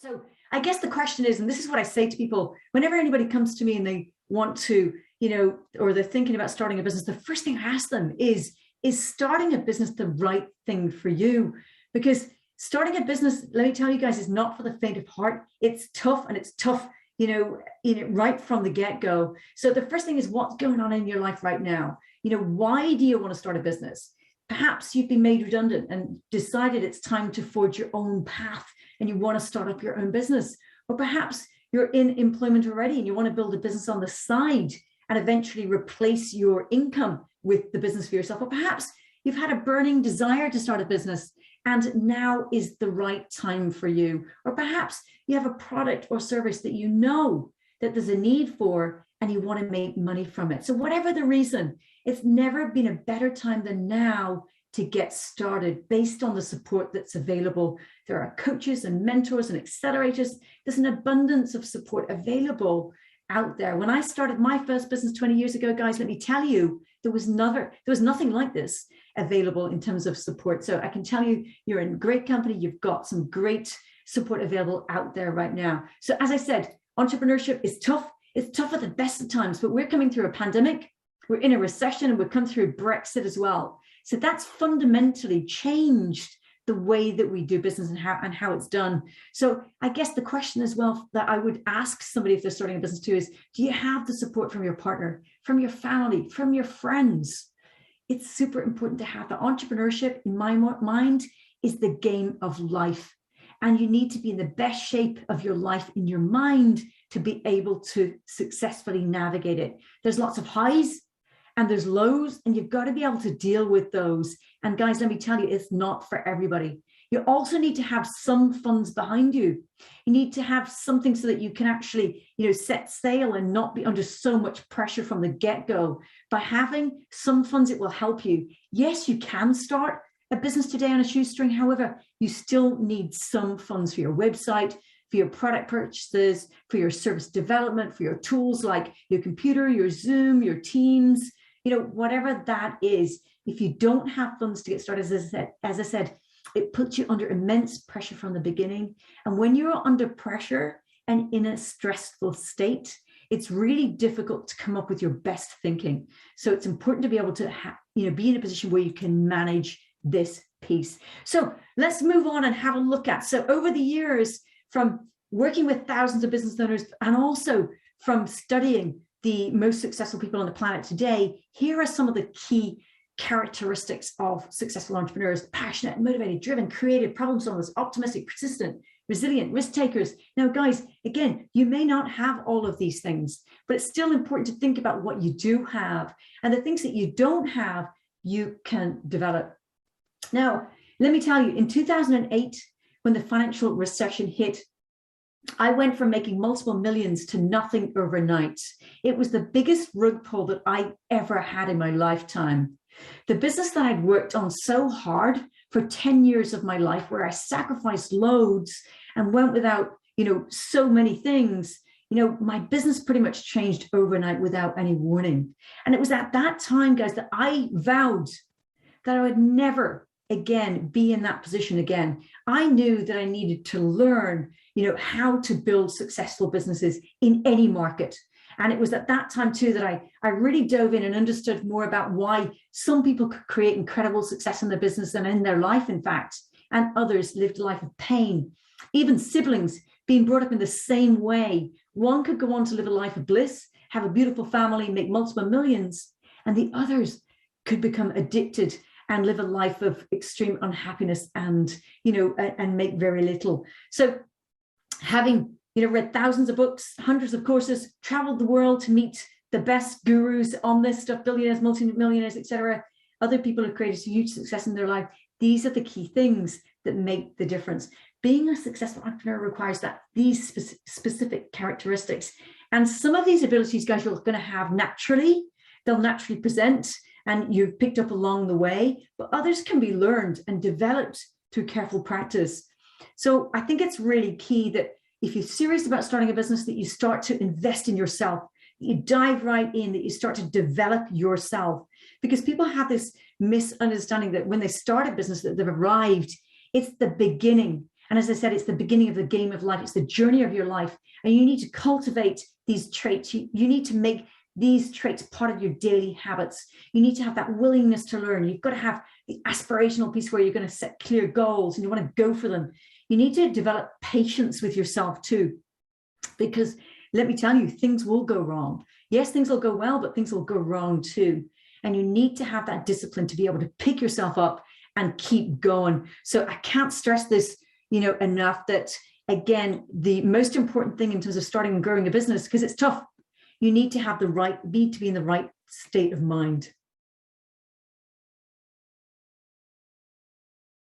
So I guess the question is, and this is what I say to people, whenever anybody comes to me and they want to, or they're thinking about starting a business, the first thing I ask them is starting a business the right thing for you? Because starting a business, let me tell you guys, is not for the faint of heart. It's tough, and it's tough, right from the get-go. So the first thing is, what's going on in your life right now? Why do you want to start a business? Perhaps you've been made redundant and decided it's time to forge your own path and you want to start up your own business. Or perhaps you're in employment already and you want to build a business on the side and eventually replace your income with the business for yourself. Or perhaps you've had a burning desire to start a business and now is the right time for you. Or perhaps you have a product or service that you know that there's a need for and you want to make money from it. So whatever the reason, it's never been a better time than now to get started based on the support that's available. There are coaches and mentors and accelerators. There's an abundance of support available out there. When I started my first business 20 years ago, guys, let me tell you, there was nothing like this available in terms of support. So I can tell you, you're in great company. You've got some great support available out there right now. So as I said, entrepreneurship is tough. It's tough at the best of times, but we're coming through a pandemic. We're in a recession, and we've come through Brexit as well. So that's fundamentally changed the way that we do business and how it's done. So I guess the question as well that I would ask somebody if they're starting a business too is, do you have the support from your partner, from your family, from your friends? It's super important to have that. Entrepreneurship, in my mind, is the game of life. And you need to be in the best shape of your life in your mind to be able to successfully navigate it. There's lots of highs and there's lows, and you've got to be able to deal with those. And guys, let me tell you, it's not for everybody. You also need to have some funds behind you. You need to have something so that you can actually, set sail and not be under so much pressure from the get-go. By having some funds, it will help you. Yes, you can start a business today on a shoestring. However, you still need some funds for your website, for your product purchases, for your service development, for your tools like your computer, your Zoom, your Teams, whatever that is. If you don't have funds to get started, as I said, it puts you under immense pressure from the beginning. And when you're under pressure and in a stressful state, it's really difficult to come up with your best thinking. So it's important to be able to be in a position where you can manage this piece. So let's move on and have a look at. So over the years, from working with thousands of business owners and also from studying the most successful people on the planet today, here are some of the key characteristics of successful entrepreneurs: passionate, motivated, driven, creative, problem solvers, optimistic, persistent, resilient, risk takers. Now, guys, again, you may not have all of these things, but it's still important to think about what you do have, and the things that you don't have, you can develop. Now, let me tell you, in 2008, when the financial recession hit, I went from making multiple millions to nothing overnight. It was the biggest rug pull that I ever had in my lifetime. The business that I'd worked on so hard for 10 years of my life, where I sacrificed loads and went without, so many things, my business pretty much changed overnight without any warning. And it was at that time, guys, that I vowed that I would never again be in that position again. I knew that I needed to learn, how to build successful businesses in any market. And it was at that time too that I really dove in and understood more about why some people could create incredible success in their business and in their life, in fact, and others lived a life of pain. Even siblings being brought up in the same way. One could go on to live a life of bliss, have a beautiful family, make multiple millions, and the others could become addicted and live a life of extreme unhappiness and, and make very little. So having, read thousands of books, hundreds of courses, traveled the world to meet the best gurus on this stuff, billionaires, multimillionaires, etc. Other people have created huge success in their life. These are the key things that make the difference. Being a successful entrepreneur requires these specific characteristics. And some of these abilities, guys, you're going to have naturally. They'll naturally present, and you've picked up along the way, but others can be learned and developed through careful practice. So I think it's really key that if you're serious about starting a business, that you start to invest in yourself, that you dive right in, that you start to develop yourself. Because people have this misunderstanding that when they start a business that they've arrived, it's the beginning. And as I said, it's the beginning of the game of life. It's the journey of your life. And you need to cultivate these traits. You need to make these traits part of your daily habits. You need to have that willingness to learn. You've got to have the aspirational piece where you're going to set clear goals and you want to go for them. You need to develop patience with yourself too, because let me tell you, things will go wrong. Yes, things will go well, but things will go wrong too. And you need to have that discipline to be able to pick yourself up and keep going. So I can't stress this, enough, that again, the most important thing in terms of starting and growing a business, because it's tough, you need to be in the right state of mind.